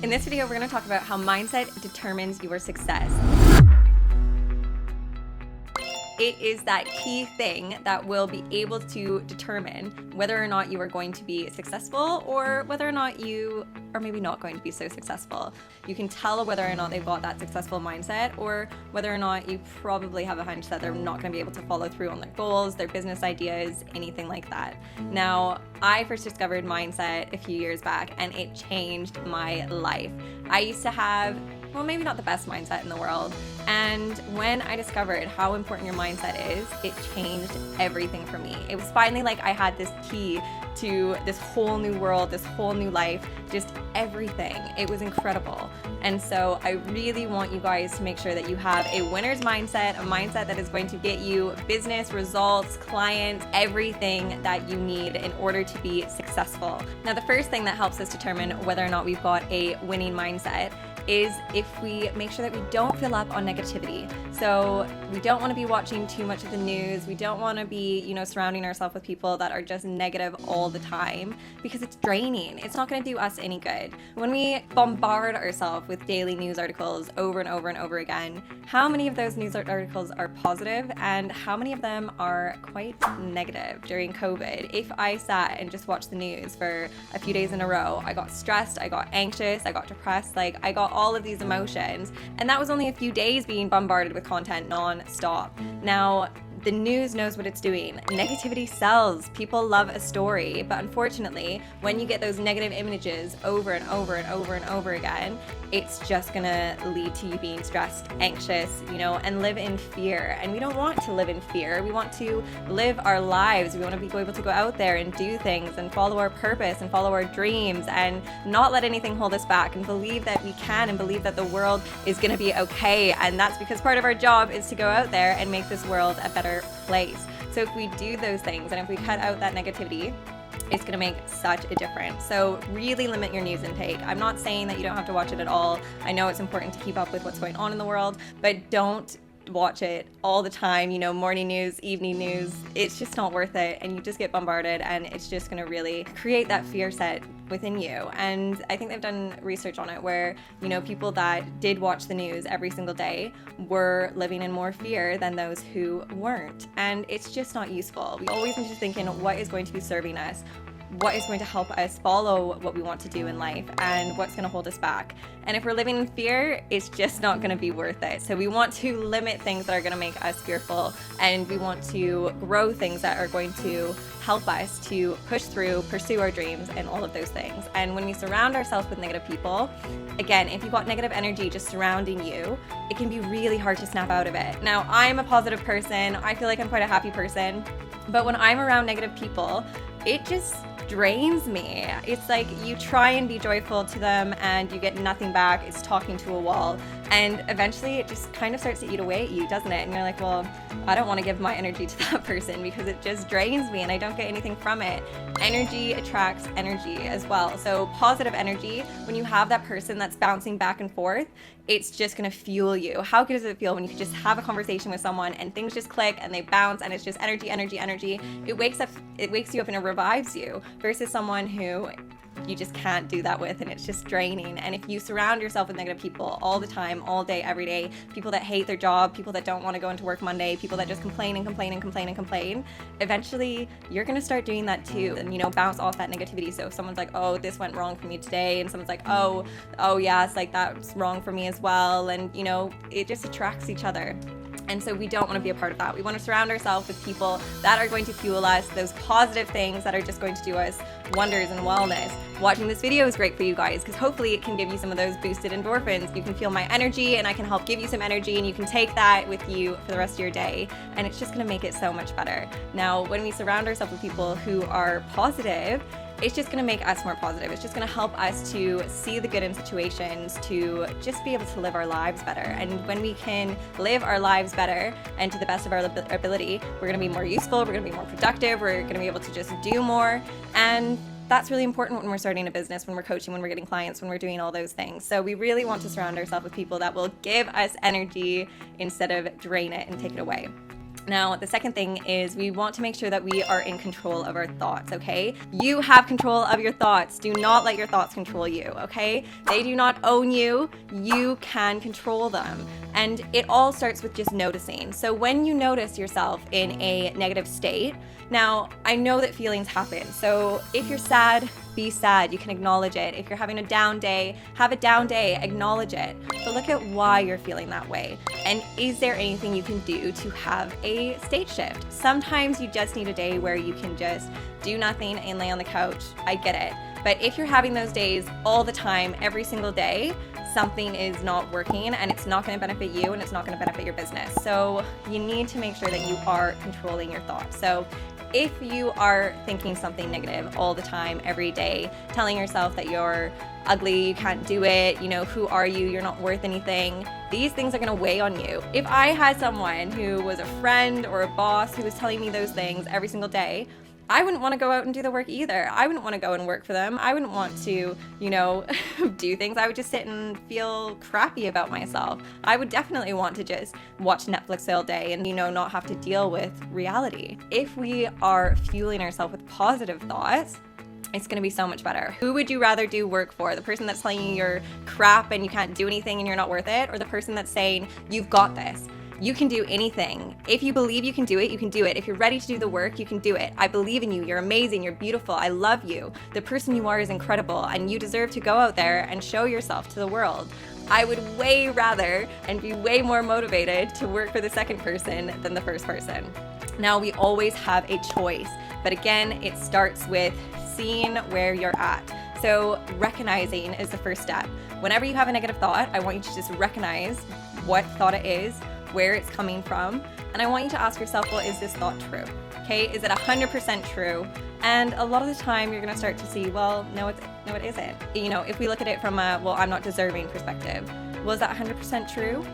In this video, we're going to talk about how mindset determines your success. It is that key thing that will be able to determine whether or not you are going to be successful or whether or not you are maybe not going to be so successful. You can tell whether or not they've got that successful mindset or whether or not you probably have a hunch that they're not going to be able to follow through on their goals, their business ideas, anything like that. Now, I first discovered mindset a few years back and it changed my life. I used to have, well, maybe not the best mindset in the world. And when I discovered how important your mindset is, it changed everything for me. It was finally like I had this key to this whole new world, this whole new life, just everything. It was incredible. And so I really want you guys to make sure that you have a winner's mindset, a mindset that is going to get you business, results, clients, everything that you need in order to be successful. Now, the first thing that helps us determine whether or not we've got a winning mindset is if we make sure that we don't fill up on negativity. So we don't want to be watching too much of the news. We don't want to be, surrounding ourselves with people that are just negative all the time because it's draining. It's not going to do us any good. When we bombard ourselves with daily news articles over and over and over again, how many of those news articles are positive and how many of them are quite negative? During COVID, if I sat and just watched the news for a few days in a row, I got stressed, I got anxious, I got depressed, I got all of these emotions, and that was only a few days being bombarded with content non-stop. Now, the news knows what it's doing. Negativity sells. People love a story, but unfortunately, when you get those negative images over and over and over and over again, it's just gonna lead to you being stressed, anxious, and live in fear. And we don't want to live in fear. We want to live our lives. We want to be able to go out there and do things and follow our purpose and follow our dreams and not let anything hold us back and believe that we can and believe that the world is gonna be okay. And that's because part of our job is to go out there and make this world a better place. So if we do those things and if we cut out that negativity, it's going to make such a difference. So really limit your news intake. I'm not saying that you don't have to watch it at all. I know it's important to keep up with what's going on in the world, but don't watch it all the time, morning news, evening news. It's just not worth it, and you just get bombarded, and it's just going to really create that fear set within you. And I think they've done research on it where, people that did watch the news every single day were living in more fear than those who weren't. And it's just not useful. We always need to think in what is going to be serving us, what is going to help us follow what we want to do in life, and what's going to hold us back. And if we're living in fear, it's just not going to be worth it. So we want to limit things that are going to make us fearful, and we want to grow things that are going to help us to push through, pursue our dreams, and all of those things. And when we surround ourselves with negative people, again, if you've got negative energy just surrounding you, it can be really hard to snap out of it. Now, I'm a positive person. I feel like I'm quite a happy person. But when I'm around negative people, it just drains me. It's like you try and be joyful to them and you get nothing back. It's talking to a wall. And eventually it just kind of starts to eat away at you, doesn't it? And you're like, well, I don't want to give my energy to that person because it just drains me and I don't get anything from it. Energy attracts energy as well. So positive energy, when you have that person that's bouncing back and forth, it's just going to fuel you. How good does it feel when you can just have a conversation with someone and things just click and they bounce and it's just energy, energy, energy. It wakes you up and it revives you versus someone who you just can't do that with, and it's just draining. And if you surround yourself with negative people all the time, all day, every day, people that hate their job, people that don't want to go into work Monday, people that just complain and complain and complain and complain, eventually you're going to start doing that too, and bounce off that negativity. So if someone's like, oh, this went wrong for me today, and someone's like, oh yeah, it's like that's wrong for me as well, and it just attracts each other. And so we don't want to be a part of that. We want to surround ourselves with people that are going to fuel us, those positive things that are just going to do us wonders and wellness. Watching this video is great for you guys because hopefully it can give you some of those boosted endorphins. You can feel my energy and I can help give you some energy, and you can take that with you for the rest of your day, and it's just going to make it so much better. Now, when we surround ourselves with people who are positive, it's just going to make us more positive. It's just going to help us to see the good in situations, to just be able to live our lives better. And when we can live our lives better and to the best of our ability, we're going to be more useful, we're going to be more productive, we're going to be able to just do more. And that's really important when we're starting a business, when we're coaching, when we're getting clients, when we're doing all those things. So we really want to surround ourselves with people that will give us energy instead of drain it and take it away. Now, the second thing is we want to make sure that we are in control of our thoughts, okay? You have control of your thoughts. Do not let your thoughts control you, okay? They do not own you. You can control them. And it all starts with just noticing. So when you notice yourself in a negative state, now I know that feelings happen. So if you're sad, be sad. You can acknowledge it. If you're having a down day, have a down day, acknowledge it. But look at why you're feeling that way. And is there anything you can do to have a state shift? Sometimes you just need a day where you can just do nothing and lay on the couch. I get it. But if you're having those days all the time, every single day, something is not working and it's not going to benefit you and it's not going to benefit your business. So you need to make sure that you are controlling your thoughts. So if you are thinking something negative all the time, every day, telling yourself that you're ugly, you can't do it, you know, who are you, you're not worth anything, these things are going to weigh on you. If I had someone who was a friend or a boss who was telling me those things every single day, I wouldn't want to go out and do the work either. I wouldn't want to go and work for them. I wouldn't want to, you know, do things. I would just sit and feel crappy about myself. I would definitely want to just watch Netflix all day and, you know, not have to deal with reality. If we are fueling ourselves with positive thoughts, it's going to be so much better. Who would you rather do work for? The person that's telling you you're crap and you can't do anything and you're not worth it? Or the person that's saying, you've got this? You can do anything. If you believe you can do it, you can do it. If you're ready to do the work, you can do it. I believe in you. You're amazing. You're beautiful. I love you. The person you are is incredible, and you deserve to go out there and show yourself to the world. I would way rather and be way more motivated to work for the second person than the first person. Now, we always have a choice, but again, it starts with seeing where you're at. So recognizing is the first step. Whenever you have a negative thought, I want you to just recognize what thought it is, where it's coming from, and I want you to ask yourself, well, is this thought true? Okay, is it 100% true? And a lot of the time you're going to start to see, well, no, it isn't. You know, if we look at it from a, well, I'm not deserving perspective, was that 100% true?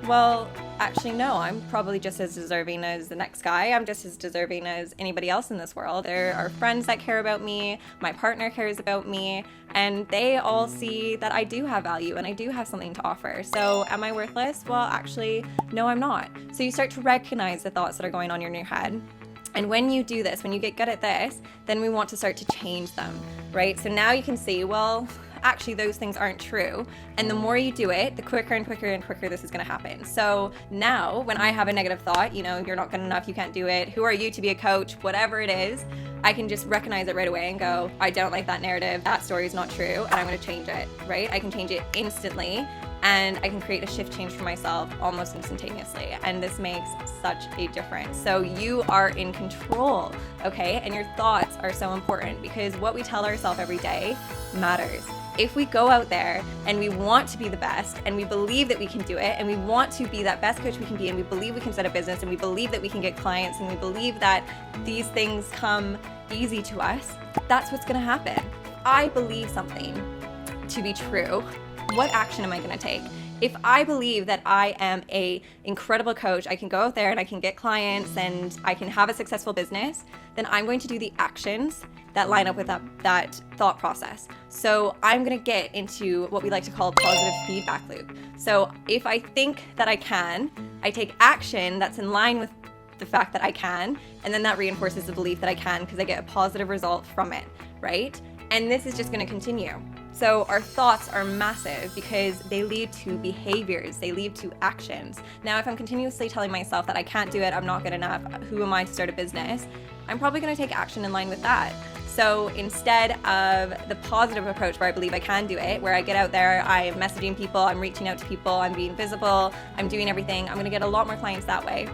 Well, actually, no, I'm probably just as deserving as the next guy. I'm just as deserving as anybody else in this world. There are friends that care about me, my partner cares about me, and they all see that I do have value and I do have something to offer. So am I worthless? Well, actually, no, I'm not. So you start to recognize the thoughts that are going on in your head. And when you do this, when you get good at this, then we want to start to change them, right? So now you can see, well, actually those things aren't true. And the more you do it, the quicker and quicker and quicker this is going to happen. So now when I have a negative thought, you know, you're not good enough, you can't do it, who are you to be a coach, whatever it is, I can just recognize it right away and go, I don't like that narrative, that story is not true, and I'm going to change it, right? I can change it instantly. And I can create a shift change for myself almost instantaneously. And this makes such a difference. So you are in control, okay? And your thoughts are so important because what we tell ourselves every day matters. If we go out there and we want to be the best and we believe that we can do it and we want to be that best coach we can be and we believe we can set a business and we believe that we can get clients and we believe that these things come easy to us, that's what's gonna happen. I believe something to be true. What action am I going to take? If I believe that I am an incredible coach, I can go out there and I can get clients and I can have a successful business, then I'm going to do the actions that line up with that thought process. So I'm going to get into what we like to call a positive feedback loop. So if I think that I can, I take action that's in line with the fact that I can, and then that reinforces the belief that I can because I get a positive result from it, right? And this is just going to continue. So our thoughts are massive because they lead to behaviors, they lead to actions. Now, if I'm continuously telling myself that I can't do it, I'm not good enough, who am I to start a business? I'm probably going to take action in line with that. So instead of the positive approach where I believe I can do it, where I get out there, I'm messaging people, I'm reaching out to people, I'm being visible, I'm doing everything, I'm going to get a lot more clients that way.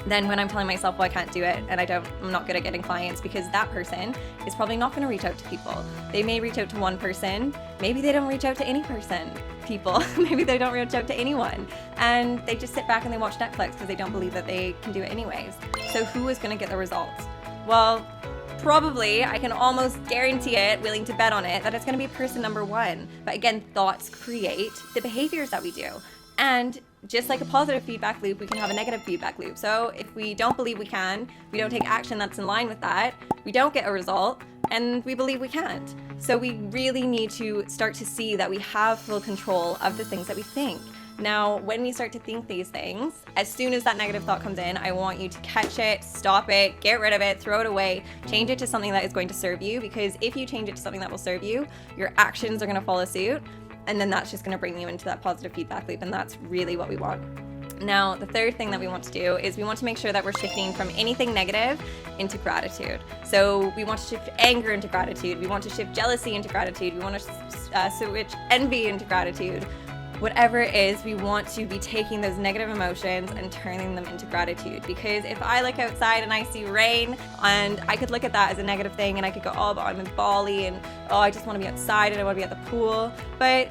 Then when I'm telling myself, well, I can't do it and I'm not good at getting clients, because that person is probably not going to reach out to people. They may reach out to one person, maybe they don't reach out to any people, maybe they don't reach out to anyone, and they just sit back and they watch Netflix because they don't believe that they can do it anyways. So who is going to get the results? Well, probably, I can almost guarantee it, willing to bet on it, that it's going to be person number one. But again, thoughts create the behaviors that we do. And just like a positive feedback loop, we can have a negative feedback loop. So if we don't believe we can, we don't take action that's in line with that, we don't get a result, and we believe we can't. So we really need to start to see that we have full control of the things that we think. Now, when we start to think these things, as soon as that negative thought comes in, I want you to catch it, stop it, get rid of it, throw it away, change it to something that is going to serve you, because if you change it to something that will serve you, your actions are going to follow suit, and then that's just going to bring you into that positive feedback loop, and that's really what we want. Now, the third thing that we want to do is we want to make sure that we're shifting from anything negative into gratitude. So we want to shift anger into gratitude. We want to shift jealousy into gratitude. We want to switch envy into gratitude. Whatever it is, we want to be taking those negative emotions and turning them into gratitude. Because if I look outside and I see rain, and I could look at that as a negative thing, and I could go, oh, but I'm in Bali, and oh, I just want to be outside and I want to be at the pool. But,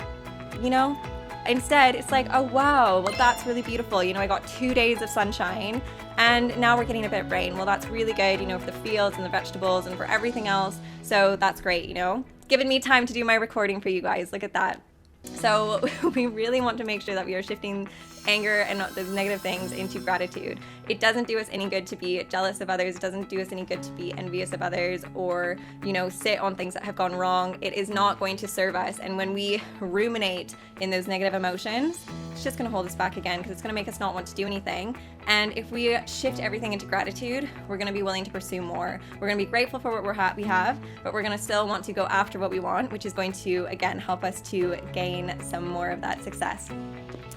you know, instead, it's like, oh wow, well that's really beautiful. You know, I got 2 days of sunshine and now we're getting a bit of rain. Well, that's really good, you know, for the fields and the vegetables and for everything else. So that's great, you know. It's given me time to do my recording for you guys. Look at that. So we really want to make sure that we are shifting anger and those negative things into gratitude. It doesn't do us any good to be jealous of others. It doesn't do us any good to be envious of others, or, you know, sit on things that have gone wrong. It is not going to serve us. And when we ruminate in those negative emotions, it's just going to hold us back again, because it's going to make us not want to do anything. And if we shift everything into gratitude, we're going to be willing to pursue more. We're going to be grateful for what we have, but we're going to still want to go after what we want, which is going to, again, help us to gain some more of that success.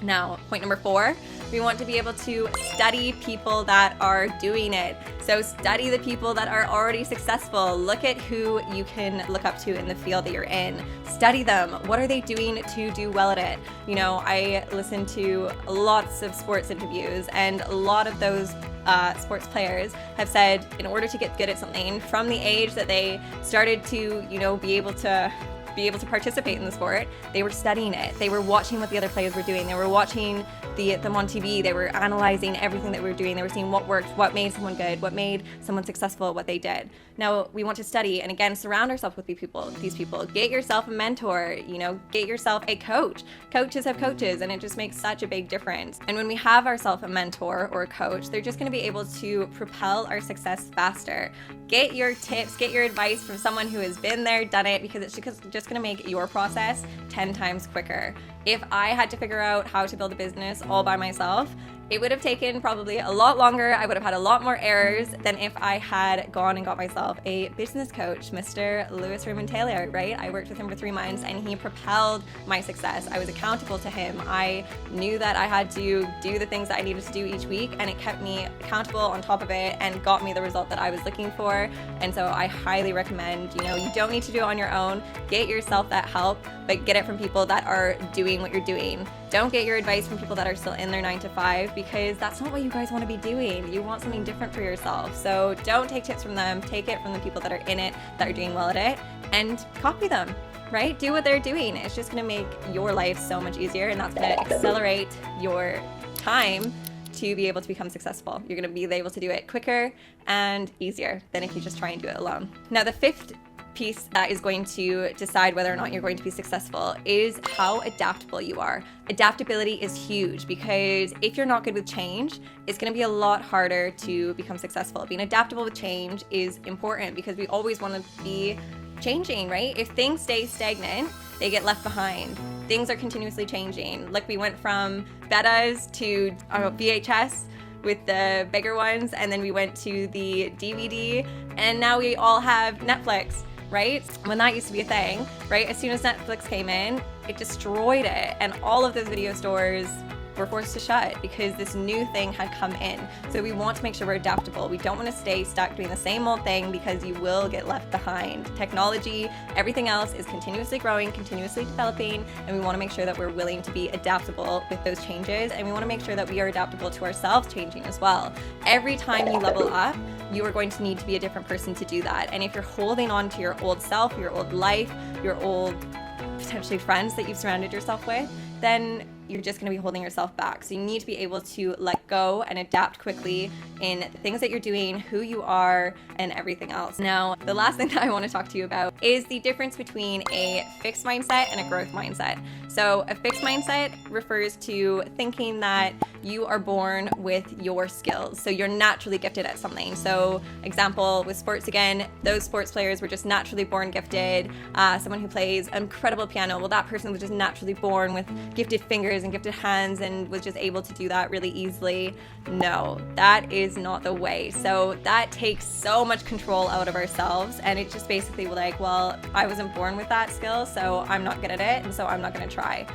Now, point number 4, we want to be able to study people that are doing it. So study the people that are already successful. Look at who you can look up to in the field that you're in. Study them. What are they doing to do well at it? You know, I listen to lots of sports interviews, and a lot of those sports players have said in order to get good at something from the age that they started to, you know, be able to participate in the sport, they were studying it. They were watching what the other players were doing. They were watching them on TV. They were analyzing everything that we were doing. They were seeing what worked, what made someone good, what made someone successful, what they did. Now, we want to study, and again, surround ourselves with these people. Get yourself a mentor, you know, get yourself a coach. Coaches have coaches, and it just makes such a big difference. And when we have ourselves a mentor or a coach, they're just going to be able to propel our success faster. Get your tips, get your advice from someone who has been there, done it, because it's just going to make your process 10 times quicker. If I had to figure out how to build a business all by myself, it would have taken probably a lot longer. I would have had a lot more errors than if I had gone and got myself a business coach, Mr. Lewis Raymond Taylor, right? I worked with him for 3 months and he propelled my success. I was accountable to him. I knew that I had to do the things that I needed to do each week, and it kept me accountable on top of it and got me the result that I was looking for. And so I highly recommend, you know, you don't need to do it on your own. Get yourself that help, but get it from people that are doing what you're doing. Don't get your advice from people that are still in their 9 to 5, because that's not what you guys want to be doing. You want something different for yourself. So don't take tips from them. Take it from the people that are in it, that are doing well at it, and copy them, right? Do what they're doing. It's just going to make your life so much easier, and that's going to accelerate your time to be able to become successful. You're going to be able to do it quicker and easier than if you just try and do it alone. Now, the 5th piece that is going to decide whether or not you're going to be successful is how adaptable you are. Adaptability is huge, because if you're not good with change, it's going to be a lot harder to become successful. Being adaptable with change is important, because we always want to be changing, right? If things stay stagnant, they get left behind. Things are continuously changing. Like, we went from betas to VHS with the bigger ones, and then we went to the DVD, and now we all have Netflix, right? When that used to be a thing, right? As soon as Netflix came in, it destroyed it, and all of those video stores were forced to shut because this new thing had come in. So we want to make sure we're adaptable. We don't want to stay stuck doing the same old thing, because you will get left behind. Technology, everything else is continuously growing, continuously developing, and we want to make sure that we're willing to be adaptable with those changes, and we want to make sure that we are adaptable to ourselves changing as well. Every time you level up, you are going to need to be a different person to do that. And if you're holding on to your old self, your old life, your old potentially friends that you've surrounded yourself with, then you're just going to be holding yourself back. So you need to be able to let go and adapt quickly in the things that you're doing, who you are, and everything else. Now, the last thing that I want to talk to you about is the difference between a fixed mindset and a growth mindset. So a fixed mindset refers to thinking that you are born with your skills. So you're naturally gifted at something. So example with sports again, those sports players were just naturally born gifted. Someone who plays incredible piano, well, that person was just naturally born with gifted fingers fingers and gifted hands and was just able to do that really easily. No, that is not the way. So that takes so much control out of ourselves, and it's just basically like, well, I wasn't born with that skill, so I'm not good at it, and so I'm not gonna try.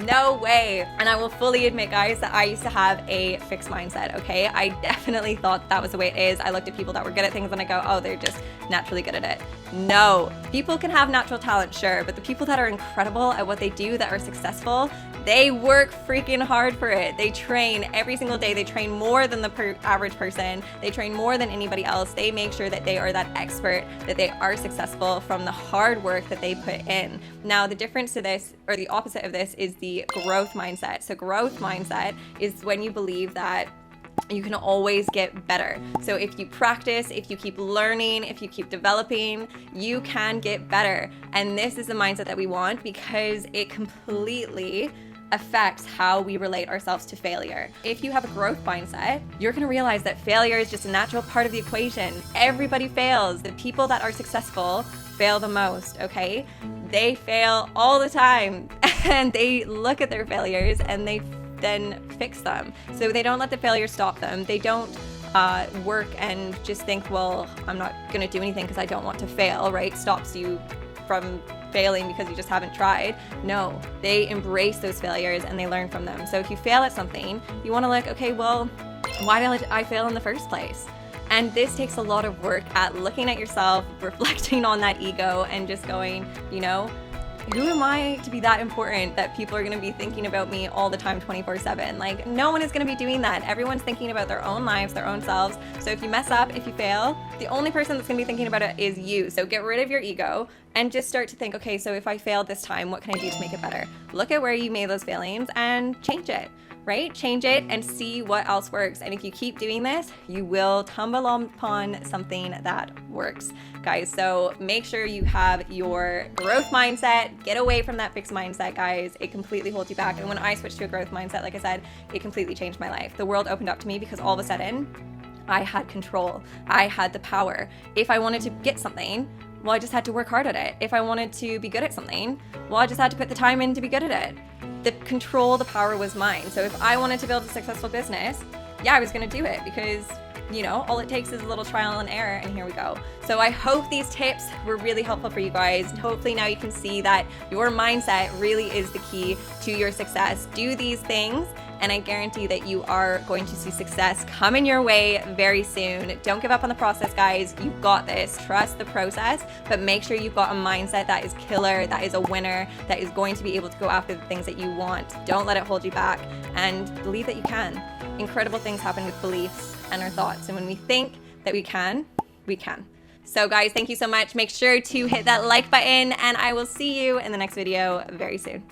No way. And I will fully admit, guys, that I used to have a fixed mindset, okay? I definitely thought that was the way it is. I looked at people that were good at things and I go, oh, they're just naturally good at it. No, people can have natural talent, sure, but the people that are incredible at what they do, that are successful, they work freaking hard for it. They train every single day. They train more than the average person. They train more than anybody else. They make sure that they are that expert, that they are successful from the hard work that they put in. Now, the difference to this, or the opposite of this, is the growth mindset. So growth mindset is when you believe that you can always get better. So if you practice, if you keep learning, if you keep developing, you can get better. And this is the mindset that we want, because it completely affects how we relate ourselves to failure. If you have a growth mindset, you're going to realize that failure is just a natural part of the equation. Everybody fails. The people that are successful fail the most, okay? They fail all the time, and they look at their failures and they then fix them. So they don't let the failure stop them. They don't work and just think, well, I'm not going to do anything because I don't want to fail, right? Stops you from failing because you just haven't tried. No, they embrace those failures and they learn from them. So if you fail at something, you want to look, okay, well, why did I fail in the first place? And this takes a lot of work at looking at yourself, reflecting on that ego, and just going, you know, who am I to be that important that people are going to be thinking about me all the time 24/7? Like, no one is going to be doing that. Everyone's thinking about their own lives, their own selves. So if you mess up, if you fail, the only person that's going to be thinking about it is you. So get rid of your ego and just start to think, okay, so if I failed this time, what can I do to make it better? Look at where you made those failings and change it. Right? Change it and see what else works. And if you keep doing this, you will stumble upon something that works, guys. So make sure you have your growth mindset. Get away from that fixed mindset, guys. It completely holds you back. And when I switched to a growth mindset, like I said, it completely changed my life. The world opened up to me because all of a sudden, I had control. I had the power. If I wanted to get something, well, I just had to work hard at it. If I wanted to be good at something, well, I just had to put the time in to be good at it. The control, the power was mine. So if I wanted to build a successful business, yeah, I was gonna do it, because, you know, all it takes is a little trial and error, and here we go. So I hope these tips were really helpful for you guys. Hopefully now you can see that your mindset really is the key to your success. Do these things, and I guarantee that you are going to see success coming your way very soon. Don't give up on the process, guys. You've got this. Trust the process, but make sure you've got a mindset that is killer, that is a winner, that is going to be able to go after the things that you want. Don't let it hold you back, and believe that you can. Incredible things happen with beliefs and our thoughts, and when we think that we can, we can. So guys, thank you so much. Make sure to hit that like button, and I will see you in the next video very soon.